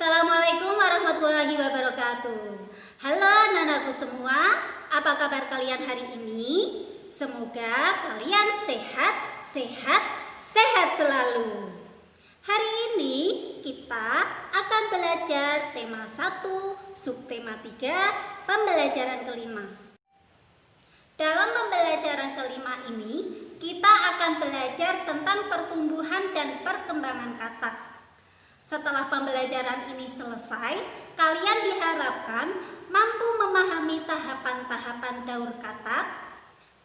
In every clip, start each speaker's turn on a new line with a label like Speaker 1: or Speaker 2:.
Speaker 1: Assalamualaikum warahmatullahi wabarakatuh. Halo anak-anakku semua, apa kabar kalian hari ini? Semoga kalian sehat selalu. Hari ini kita akan belajar tema 1, subtema 3, pembelajaran kelima. Dalam pembelajaran kelima ini, kita akan belajar tentang pertumbuhan dan perkembangan katak. Setelah pembelajaran ini selesai, kalian diharapkan mampu memahami tahapan-tahapan daur katak,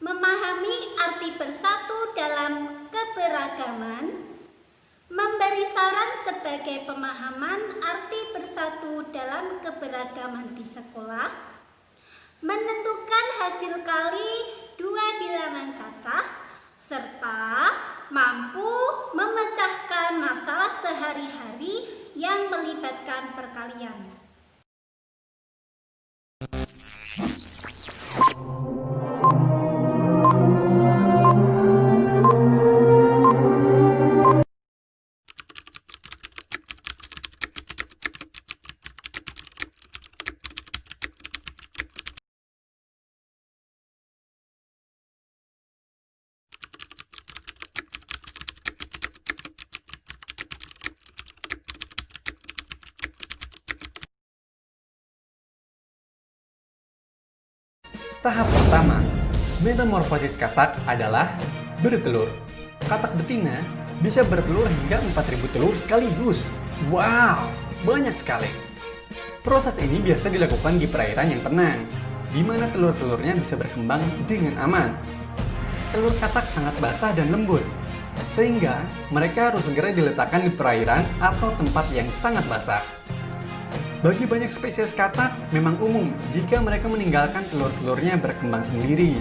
Speaker 1: memahami arti bersatu dalam keberagaman, memberi saran sebagai pemahaman arti bersatu dalam keberagaman di sekolah, menentukan hasil kali 2 bilangan cacah, serta mampu memecahkan masalah sehari-hari yang melibatkan perkalian.
Speaker 2: Tahap pertama, metamorfosis katak adalah bertelur. Katak betina bisa bertelur hingga 4.000 telur sekaligus. Wow, banyak sekali. Proses ini biasa dilakukan di perairan yang tenang, di mana telur-telurnya bisa berkembang dengan aman. Telur katak sangat basah dan lembut, sehingga mereka harus segera diletakkan di perairan atau tempat yang sangat basah. Bagi banyak spesies katak, memang umum jika mereka meninggalkan telur-telurnya berkembang sendiri.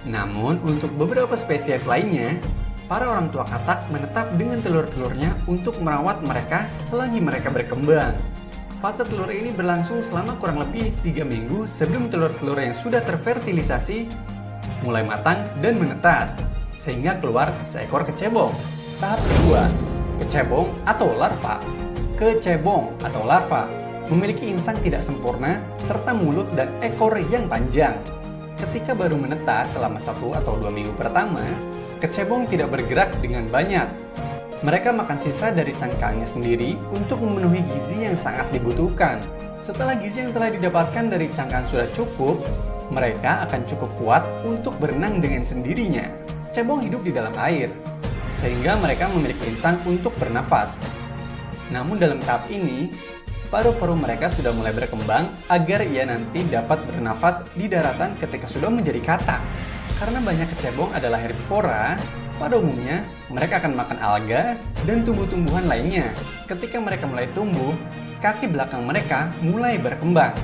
Speaker 2: Namun, untuk beberapa spesies lainnya, para orang tua katak menetap dengan telur-telurnya untuk merawat mereka selagi mereka berkembang. Fase telur ini berlangsung selama kurang lebih 3 minggu sebelum telur-telur yang sudah terfertilisasi mulai matang dan menetas, sehingga keluar seekor kecebong. Tahap kedua, kecebong atau larva. Kecebong atau larva memiliki insang tidak sempurna serta mulut dan ekor yang panjang. Ketika baru menetas selama 1 atau 2 minggu pertama, kecebong tidak bergerak dengan banyak. Mereka makan sisa dari cangkangnya sendiri untuk memenuhi gizi yang sangat dibutuhkan. Setelah gizi yang telah didapatkan dari cangkang sudah cukup, mereka akan cukup kuat untuk berenang dengan sendirinya. Cebong hidup di dalam air, sehingga mereka memiliki insang untuk bernafas. Namun dalam tahap ini, paru-paru mereka sudah mulai berkembang agar ia nanti dapat bernafas di daratan ketika sudah menjadi katak. Karena banyak kecebong adalah herbivora, pada umumnya mereka akan makan alga dan tumbuh-tumbuhan lainnya. Ketika mereka mulai tumbuh, kaki belakang mereka mulai berkembang.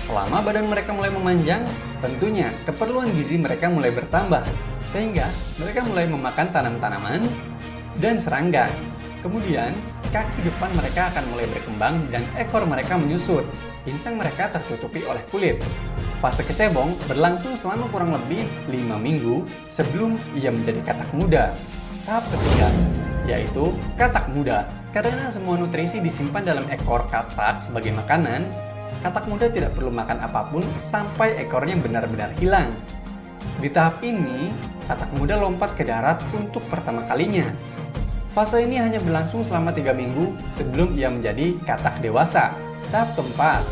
Speaker 2: Selama badan mereka mulai memanjang, tentunya keperluan gizi mereka mulai bertambah, sehingga mereka mulai memakan tanam-tanaman dan serangga. Kemudian, kaki depan mereka akan mulai berkembang dan ekor mereka menyusut. Insang mereka tertutupi oleh kulit. Fase kecebong berlangsung selama kurang lebih 5 minggu sebelum ia menjadi katak muda. Tahap ketiga, yaitu katak muda. Karena semua nutrisi disimpan dalam ekor katak sebagai makanan, katak muda tidak perlu makan apapun sampai ekornya benar-benar hilang. Di tahap ini, katak muda lompat ke darat untuk pertama kalinya. Fase ini hanya berlangsung selama 3 minggu sebelum ia menjadi katak dewasa. Tahap keempat,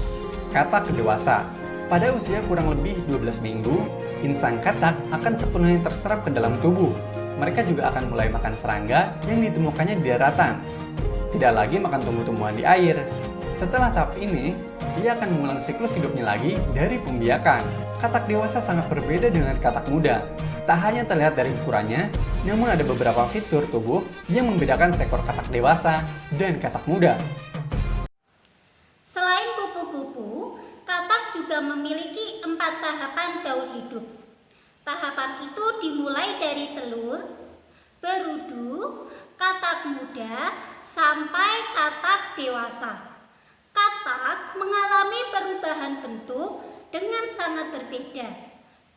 Speaker 2: katak dewasa. Pada usia kurang lebih 12 minggu, insang katak akan sepenuhnya terserap ke dalam tubuh. Mereka juga akan mulai makan serangga yang ditemukannya di daratan. Tidak lagi makan tumbuh-tumbuhan di air. Setelah tahap ini, ia akan mengulang siklus hidupnya lagi dari pembiakan. Katak dewasa sangat berbeda dengan katak muda. Tak hanya terlihat dari ukurannya, Namun ada beberapa fitur tubuh yang membedakan seekor katak dewasa dan katak muda.
Speaker 1: Selain kupu-kupu, katak juga memiliki 4 tahapan daur hidup. Tahapan itu dimulai dari telur, berudu, katak muda, sampai katak dewasa. Katak mengalami perubahan bentuk dengan sangat berbeda.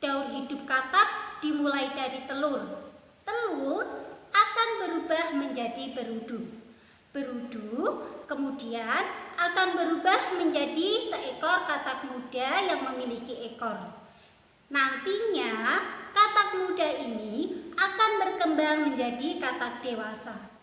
Speaker 1: Daur hidup katak dimulai dari telur. Telur akan berubah menjadi berudu. Berudu kemudian akan berubah menjadi seekor katak muda yang memiliki ekor. Nantinya katak muda ini akan berkembang menjadi katak dewasa.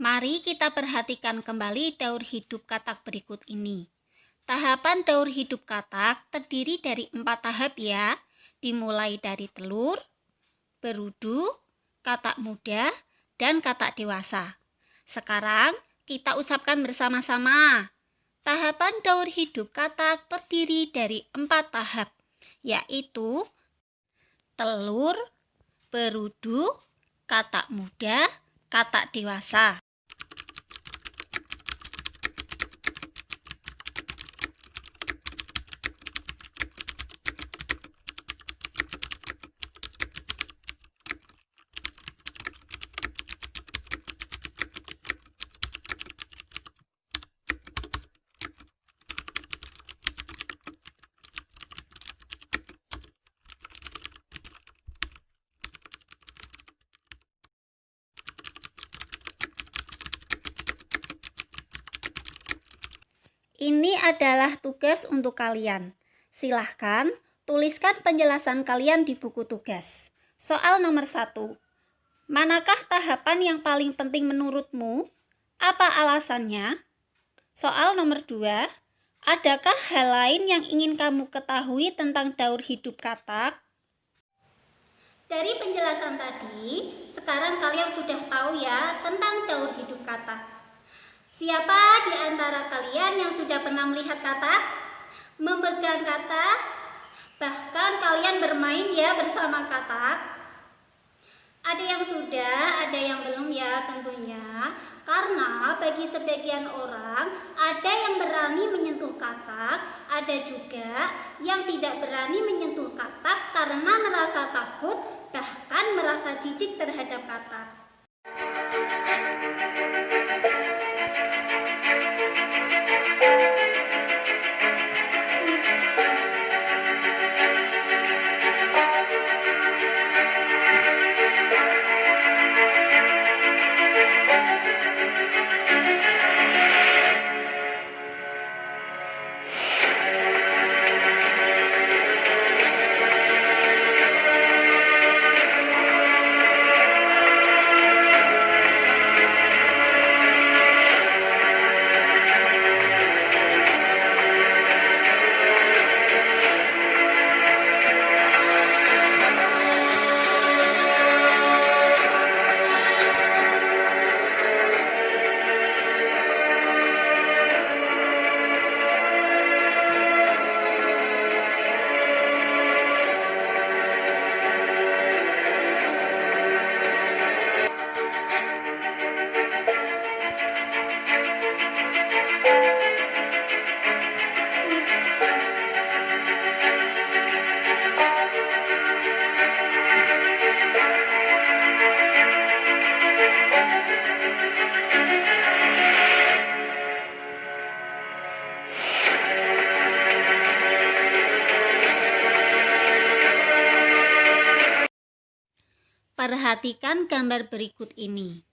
Speaker 1: Mari kita perhatikan kembali daur hidup katak berikut ini. Tahapan daur hidup katak terdiri dari 4 tahap ya, dimulai dari telur, berudu, katak muda, dan katak dewasa. Sekarang kita ucapkan bersama-sama. Tahapan daur hidup katak terdiri dari 4 tahap, yaitu telur, berudu, katak muda, katak dewasa. Ini adalah tugas untuk kalian. Silahkan tuliskan penjelasan kalian di buku tugas. Soal nomor 1. Manakah tahapan yang paling penting menurutmu? Apa alasannya? Soal nomor 2. Adakah hal lain yang ingin kamu ketahui tentang daur hidup katak? Dari penjelasan tadi, sekarang kalian sudah tahu ya tentang daur hidup katak. Siapa di antara kalian yang sudah pernah melihat katak? Memegang katak? Bahkan kalian bermain ya bersama katak? Ada yang sudah, ada yang belum ya tentunya. Karena bagi sebagian orang, ada yang berani menyentuh katak, ada juga yang tidak berani menyentuh katak karena merasa takut, bahkan merasa jijik terhadap katak. Perhatikan gambar berikut ini.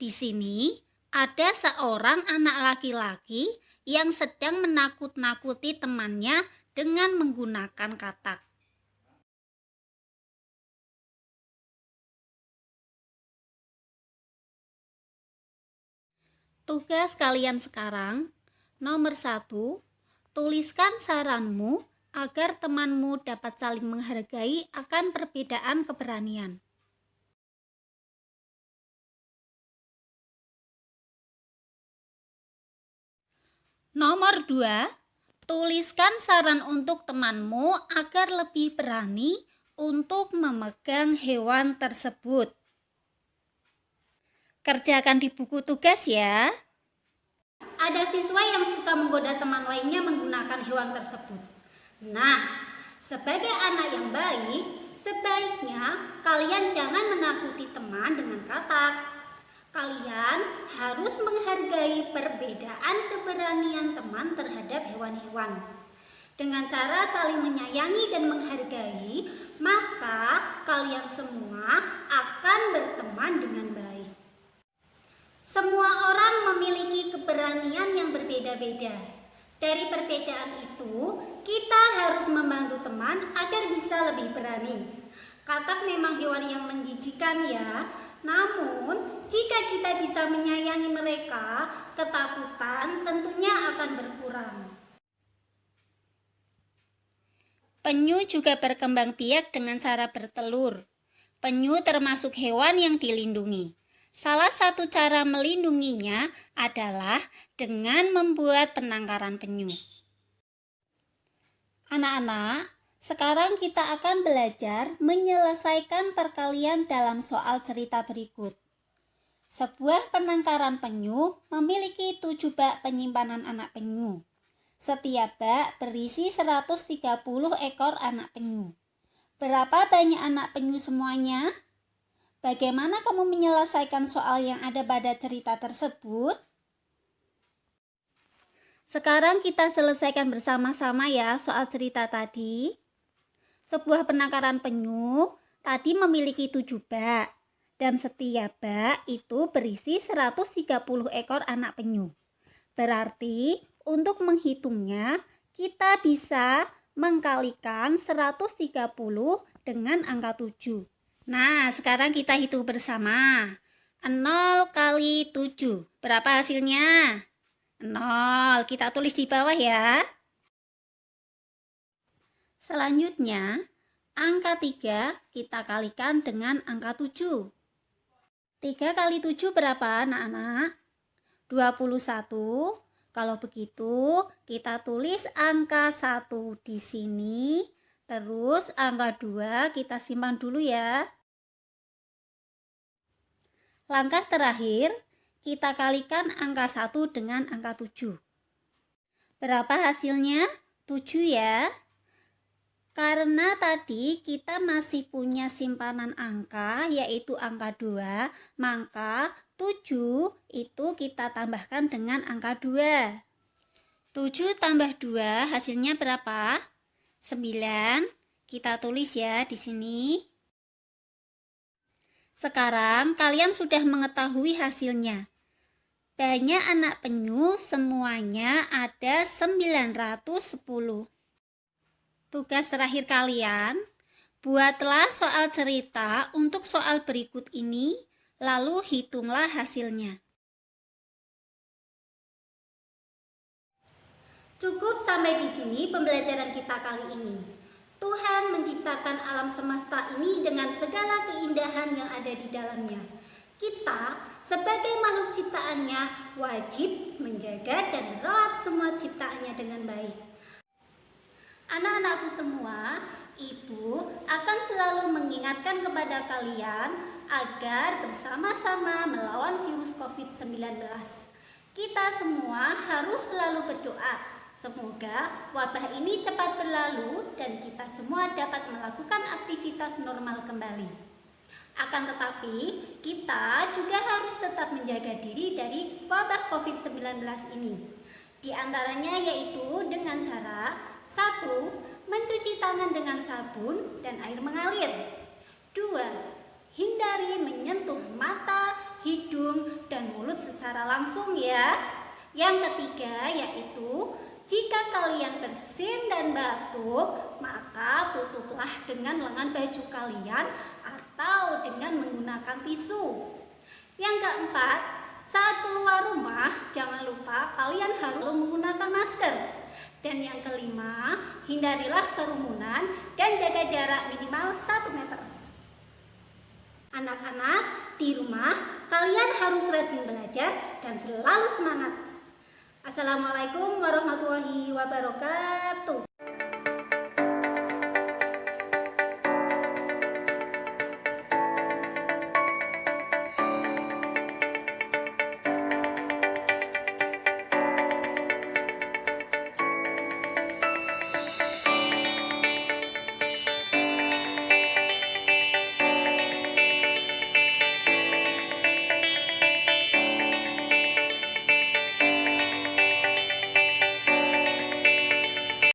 Speaker 1: Di sini ada seorang anak laki-laki yang sedang menakut-nakuti temannya dengan menggunakan katak. Tugas kalian sekarang, nomor 1, tuliskan saranmu agar temanmu dapat saling menghargai akan perbedaan keberanian. Nomor 2, tuliskan saran untuk temanmu agar lebih berani untuk memegang hewan tersebut. Kerjakan di buku tugas ya. Ada siswa yang suka menggoda teman lainnya menggunakan hewan tersebut. Nah, sebagai anak yang baik, sebaiknya kalian jangan menakuti teman dengan katak. Kalian harus menghargai perbedaan keberanian teman terhadap hewan-hewan. Dengan cara saling menyayangi dan menghargai, maka kalian semua akan berteman dengan baik. Semua orang memiliki keberanian yang berbeda-beda. Dari perbedaan itu, kita harus membantu teman agar bisa lebih berani. Katak memang hewan yang menjijikan ya. Namun, jika kita bisa menyayangi mereka, ketakutan tentunya akan berkurang. Penyu juga berkembang biak dengan cara bertelur. Penyu termasuk hewan yang dilindungi. Salah satu cara melindunginya adalah dengan membuat penangkaran penyu. Anak-anak, sekarang kita akan belajar menyelesaikan perkalian dalam soal cerita berikut. Sebuah penangkaran penyu memiliki 7 bak penyimpanan anak penyu. Setiap bak berisi 130 ekor anak penyu. Berapa banyak anak penyu semuanya? Bagaimana kamu menyelesaikan soal yang ada pada cerita tersebut? Sekarang kita selesaikan bersama-sama ya soal cerita tadi. Sebuah penangkaran penyu tadi memiliki 7 bak. Dan setiap bak itu berisi 130 ekor anak penyu. Berarti untuk menghitungnya kita bisa mengkalikan 130 dengan angka 7. Nah, sekarang kita hitung bersama. 0 kali 7. Berapa hasilnya? 0. Kita tulis di bawah ya. Selanjutnya, angka 3 kita kalikan dengan angka 7. 3 kali 7 berapa anak-anak? 21. Kalau begitu, kita tulis angka 1 di sini. Terus angka 2 kita simpan dulu ya. Langkah terakhir, kita kalikan angka 1 dengan angka 7. Berapa hasilnya? 7 ya. Karena tadi kita masih punya simpanan angka, yaitu angka 2, maka 7 itu kita tambahkan dengan angka 2. 7 tambah 2 hasilnya berapa? 9. Kita tulis ya di sini. Sekarang kalian sudah mengetahui hasilnya. Banyak anak penyu semuanya ada 910. Tugas terakhir kalian, buatlah soal cerita untuk soal berikut ini, lalu hitunglah hasilnya. Cukup sampai di sini pembelajaran kita kali ini. Tuhan menciptakan alam semesta ini dengan segala keindahan yang ada di dalamnya. Kita sebagai makhluk ciptaannya wajib menjaga dan merawat semua ciptaannya dengan baik. Anak-anakku semua, Ibu akan selalu mengingatkan kepada kalian agar bersama-sama melawan virus COVID-19. Kita semua harus selalu berdoa. Semoga wabah ini cepat berlalu dan kita semua dapat melakukan aktivitas normal kembali. Akan tetapi, kita juga harus tetap menjaga diri dari wabah COVID-19 ini. Di antaranya yaitu dengan cara 1. Mencuci tangan dengan sabun dan air mengalir. 2. Hindari menyentuh mata, hidung, dan mulut secara langsung ya. Yang ketiga yaitu jika kalian bersin dan batuk, maka tutuplah dengan lengan baju kalian atau dengan menggunakan tisu. Yang keempat, saat keluar rumah, jangan lupa kalian harus menggunakan masker. Dan yang kelima, hindarilah kerumunan dan jaga jarak minimal 1 meter. Anak-anak, di rumah kalian harus rajin belajar dan selalu semangat. Assalamualaikum warahmatullahi wabarakatuh.